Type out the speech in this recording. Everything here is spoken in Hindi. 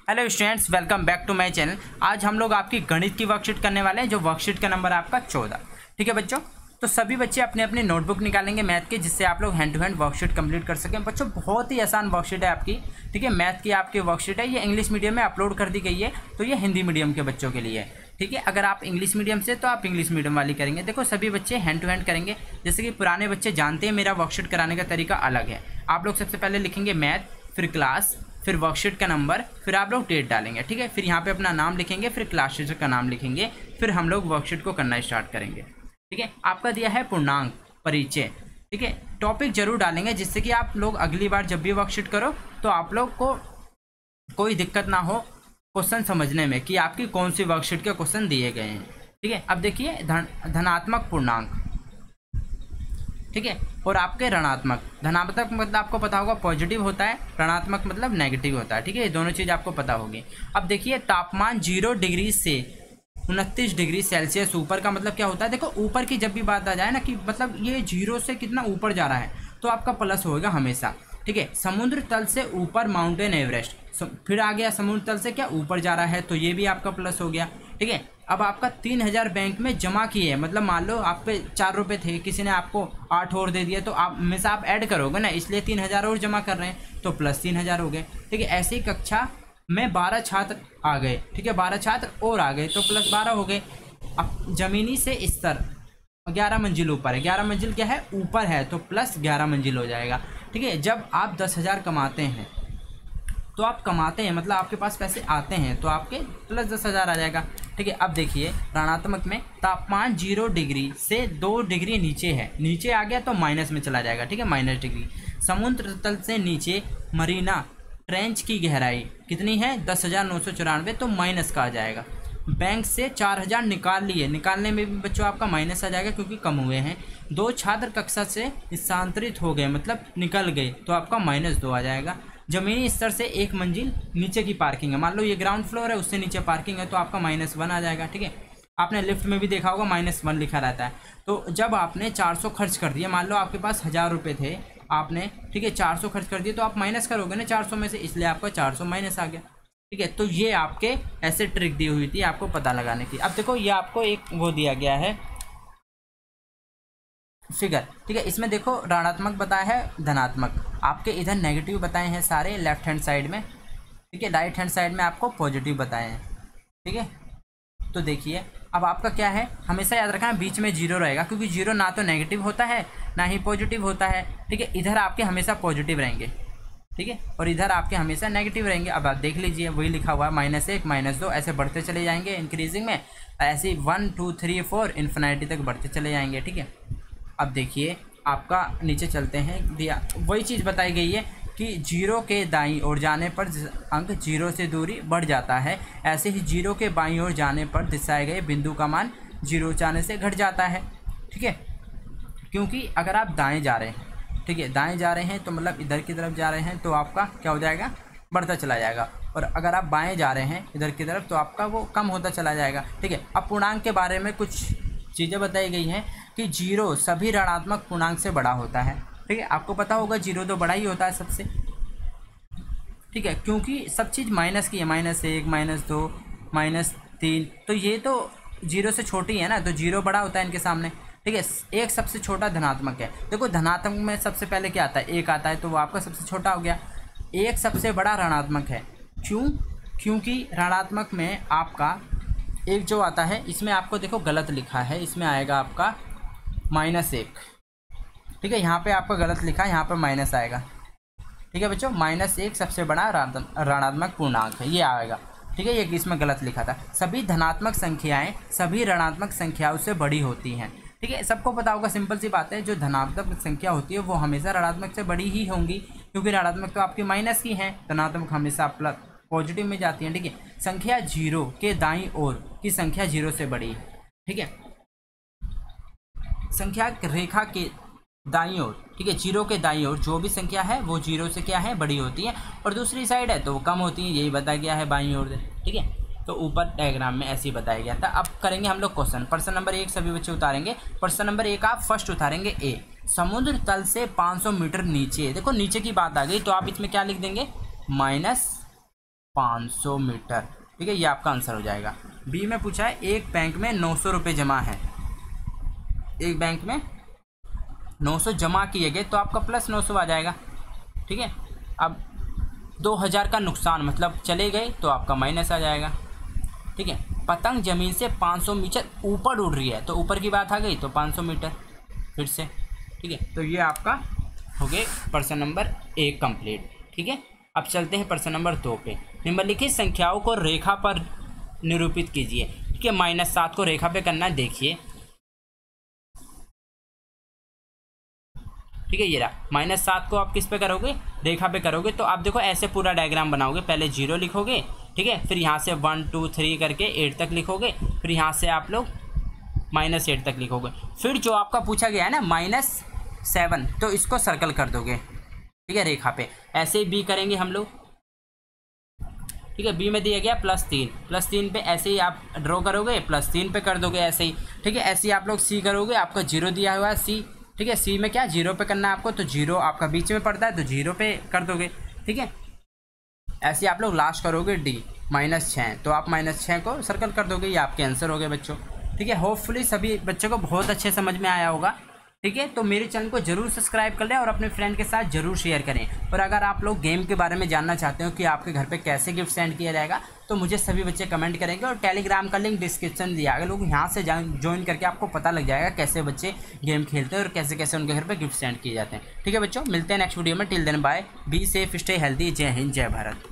Hello students, welcome back to my channel. आज हम लोग आपकी गणित की वर्कशीट करने वाले हैं, जो वर्कशीट का नंबर है आपका 14। ठीक है बच्चों, तो सभी बच्चे अपने अपने नोटबुक निकालेंगे मैथ के, जिससे आप लोग hand to hand worksheet complete कर सकें। बच्चों बहुत ही आसान वर्कशीट है आपकी। ठीक है, मैथ की आपकी वर्कशीट है, ये इंग्लिश मीडियम में अपलोड कर दी गई है, तो ये हिंदी मीडियम के बच्चों के लिए है। ठीक है, अगर आप इंग्लिश मीडियम से तो आप इंग्लिश मीडियम वाली करेंगे। देखो सभी बच्चे हैंड टू हैंड करेंगे, जैसे कि पुराने बच्चे जानते हैं मेरा वर्कशीट कराने का तरीका अलग है। आप लोग सबसे पहले लिखेंगे मैथ, फिर क्लास, फिर वर्कशीट का नंबर, फिर आप लोग डेट डालेंगे। ठीक है, फिर यहाँ पे अपना नाम लिखेंगे, फिर क्लास टीचर का नाम लिखेंगे, फिर हम लोग वर्कशीट को करना स्टार्ट करेंगे। ठीक है, आपका दिया है पूर्णांक परिचय। ठीक है, टॉपिक जरूर डालेंगे, जिससे कि आप लोग अगली बार जब भी वर्कशीट करो तो आप लोग को कोई दिक्कत ना हो क्वेश्चन समझने में कि आपकी कौन सी वर्कशीट के क्वेश्चन दिए गए हैं। ठीक है, अब देखिए धनात्मक पूर्णांक। ठीक है, और आपके ऋणात्मक। धनात्मक मतलब आपको पता होगा पॉजिटिव होता है, ऋणात्मक मतलब नेगेटिव होता है। ठीक है, ये दोनों चीज़ आपको पता होगी। अब देखिए तापमान 0 डिग्री से 29 डिग्री सेल्सियस ऊपर का मतलब क्या होता है। देखो ऊपर की जब भी बात आ जाए ना कि मतलब ये 0 से कितना ऊपर जा रहा है, तो आपका प्लस होगा हमेशा। ठीक है, समुद्र तल से ऊपर माउंटेन एवरेस्ट, फिर आ गया समुद्र तल से क्या ऊपर जा रहा है, तो ये भी आपका प्लस हो गया। ठीक है, अब आपका 3000 बैंक में जमा किए, मतलब मान लो आप पे 4 रुपये थे, किसी ने आपको 8 और दे दिया, तो आप में से आप ऐड करोगे ना, इसलिए 3000 और जमा कर रहे हैं, तो प्लस 3000 हो गए। ठीक है, ऐसे ही कक्षा में 12 छात्र आ गए। ठीक है, 12 छात्र और आ गए, तो प्लस 12 हो गए। अब जमीनी से स्तर 11 मंजिल ऊपर है, 11 मंजिल क्या है ऊपर है, तो प्लस 11 मंजिल हो जाएगा। ठीक है, जब आप 10,000 कमाते हैं, तो आप कमाते हैं मतलब आपके पास पैसे आते हैं, तो आपके प्लस 10,000 आ जाएगा। ठीक है, अब देखिए ऋणात्मक में तापमान 0 डिग्री से 2 डिग्री नीचे है, नीचे आ गया तो माइनस में चला जाएगा। ठीक है, -डिग्री। समुद्र तल से नीचे मरीना ट्रेंच की गहराई कितनी है 10,994, तो माइनस का आ जाएगा। बैंक से 4,000 निकाल लिए, निकालने में भी बच्चों आपका माइनस आ जाएगा क्योंकि कम हुए हैं। 2 छात्र कक्षा से स्थानांतरित हो गए मतलब निकल गए, तो आपका -2 आ जाएगा। जमीनी स्तर से 1 मंजिल नीचे की पार्किंग है, मान लो ये ग्राउंड फ्लोर है, उससे नीचे पार्किंग है, तो आपका -1 आ जाएगा। ठीक है, आपने लिफ्ट में भी देखा होगा -1 लिखा रहता है। तो जब आपने 400 खर्च कर दिया, मान लो आपके पास 1000 रुपये थे आपने, ठीक है 400 खर्च कर दिए, तो आप माइनस करोगे ना 400 में से, इसलिए आपका 400 माइनस आ गया। ठीक है, तो ये आपके ऐसे ट्रिक दी हुई थी आपको पता लगाने की। अब देखो ये आपको एक वो दिया गया है फिगर। ठीक है, इसमें देखो ऋणात्मक बताया है, धनात्मक आपके इधर नेगेटिव बताए हैं सारे लेफ्ट हैंड साइड में। ठीक है, राइट हैंड साइड में आपको पॉजिटिव बताए हैं। ठीक है, तो देखिए अब आपका क्या है, हमेशा याद रखना बीच में 0 रहेगा, क्योंकि 0 ना तो नेगेटिव होता है ना ही पॉजिटिव होता है। ठीक है, इधर आपके हमेशा पॉजिटिव रहेंगे। ठीक है, और इधर आपके हमेशा नेगेटिव रहेंगे। अब आप देख लीजिए वही लिखा हुआ है -1 -2 ऐसे बढ़ते चले जाएंगे इंक्रीजिंग में, ऐसे ही 1 2 3 4 इन्फिनिटी तक बढ़ते चले जाएंगे। ठीक है, अब देखिए आपका नीचे चलते हैं, दिया वही चीज़ बताई गई है कि 0 के दाईं ओर जाने पर अंक 0 से दूरी बढ़ जाता है, ऐसे ही 0 के बाईं ओर जाने पर दर्शाए गए बिंदु का मान 0 जाने से घट जाता है। ठीक है, क्योंकि अगर आप दाएं जा रहे हैं, ठीक है दाएं जा रहे हैं तो मतलब इधर की तरफ जा रहे हैं, तो आपका क्या हो जाएगा बढ़ता चला जाएगा, और अगर आप बाएं जा रहे हैं इधर की तरफ, तो आपका वो कम होता चला जाएगा। ठीक है, अब पूर्णांक के बारे में कुछ चीज़ें बताई गई हैं कि 0 सभी ऋणात्मक पूर्णांक से बड़ा होता है। ठीक है, आपको पता होगा 0 तो बड़ा ही होता है सबसे। ठीक है, क्योंकि सब चीज़ माइनस की है, -1 -2 -3, तो ये तो 0 से छोटी है ना, तो 0 बड़ा होता है इनके सामने। ठीक है, एक सबसे छोटा धनात्मक है। देखो धनात्मक में सबसे पहले क्या आता है, 1 आता है, तो वो आपका सबसे छोटा हो गया। एक सबसे बड़ा ऋणात्मक है, क्यों, क्योंकि ऋणात्मक में आपका एक जो आता है, इसमें आपको देखो गलत लिखा है, इसमें आएगा आपका -1। ठीक है, यहाँ पे आपका गलत लिखा है, यहाँ पर माइनस आएगा। ठीक है बच्चों, -1 सबसे बड़ा ऋणात्मक पूर्णांक है, ये आएगा। ठीक है, ये इसमें गलत लिखा था। सभी धनात्मक संख्याएं सभी ऋणात्मक संख्याओं से बड़ी होती हैं। ठीक है, सबको पता होगा, सिंपल सी बात है, जो धनात्मक संख्या होती है वो हमेशा ऋणात्मक से बड़ी ही होंगी, क्योंकि ऋणात्मक तो आपकी माइनस की है, धनात्मक हमेशा प्लस पॉजिटिव में जाती है। ठीक है, संख्या 0 के दाईं ओर की संख्या 0 से बड़ी है। ठीक है, संख्या रेखा के दाईं ओर, ठीक है 0 के दाईं ओर जो भी संख्या है वो 0 से क्या है बड़ी होती है, और दूसरी साइड है तो वो कम होती है, यही बताया गया है बाईं ओर से। ठीक है, तो ऊपर डायग्राम में ऐसे ही बताया गया था। अब करेंगे हम लोग क्वेश्चन। प्रश्न नंबर 1 सभी बच्चे उतारेंगे। प्रश्न नंबर 1 आप फर्स्ट उतारेंगे ए, समुद्र तल से 500 मीटर नीचे। देखो नीचे की बात आ गई, तो आप इसमें क्या लिख देंगे, 500 मीटर। ठीक है, ये आपका आंसर हो जाएगा। बी में पूछा है एक बैंक में 900 रुपये जमा है, एक बैंक में 900 जमा किए गए तो आपका प्लस 900 आ जाएगा। ठीक है, अब 2000 का नुकसान मतलब चले गए तो आपका माइनस आ जाएगा। ठीक है, पतंग ज़मीन से 500 मीटर ऊपर उड़ रही है तो ऊपर की बात आ गई तो 500 मीटर फिर से। ठीक है, तो ये आपका हो गए प्रश्न नंबर 1 कंप्लीट। ठीक है, अब चलते हैं प्रश्न नंबर 2 पे। निम्नलिखित संख्याओं को रेखा पर निरूपित कीजिए। ठीक है, -7 को रेखा पे करना है, देखिए। ठीक है, ये रहा -7 को आप किस पे करोगे, रेखा पे करोगे। तो आप देखो ऐसे पूरा डायग्राम बनाओगे, पहले 0 लिखोगे। ठीक है, फिर यहाँ से 1 2 3 करके 8 तक लिखोगे, फिर यहाँ से आप लोग -8 तक लिखोगे। फिर जो आपका पूछा गया है ना -7, तो इसको सर्कल कर दोगे। ठीक है, रेखा पे। ऐसे ही बी करेंगे हम लोग। ठीक है, बी में दिया गया +3 पे ऐसे ही आप ड्रॉ करोगे, +3 पे कर दोगे ऐसे ही। ठीक है, ऐसे ही आप लोग सी करोगे, आपका 0 दिया हुआ है सी। ठीक है, सी में क्या 0 पे करना है आपको, तो 0 आपका बीच में पड़ता है तो 0 पे कर दोगे। ठीक है, ऐसे आप लोग लास्ट करोगे डी -6, तो आप -6 को सर्कल कर दोगे, ये आपके आंसर हो गए बच्चों। ठीक है, होपफुली सभी बच्चों को बहुत अच्छे समझ में आया होगा। ठीक है, तो मेरे चैनल को जरूर सब्सक्राइब कर लें और अपने फ्रेंड के साथ जरूर शेयर करें। और अगर आप लोग गेम के बारे में जानना चाहते हो कि आपके घर पे कैसे गिफ्ट सेंड किया जाएगा, तो मुझे सभी बच्चे कमेंट करेंगे और टेलीग्राम का लिंक डिस्क्रिप्शन दिया है, लोग यहाँ से ज्वाइन करके आपको पता लग जाएगा कैसे बच्चे गेम खेलते हैं और कैसे कैसे उनके घर पर गिफ्ट सेंड किए जाते हैं। ठीक है बच्चों, मिलते हैं नेक्स्ट वीडियो में। Till then bye, be safe, stay healthy. Jai Hind, जय भारत।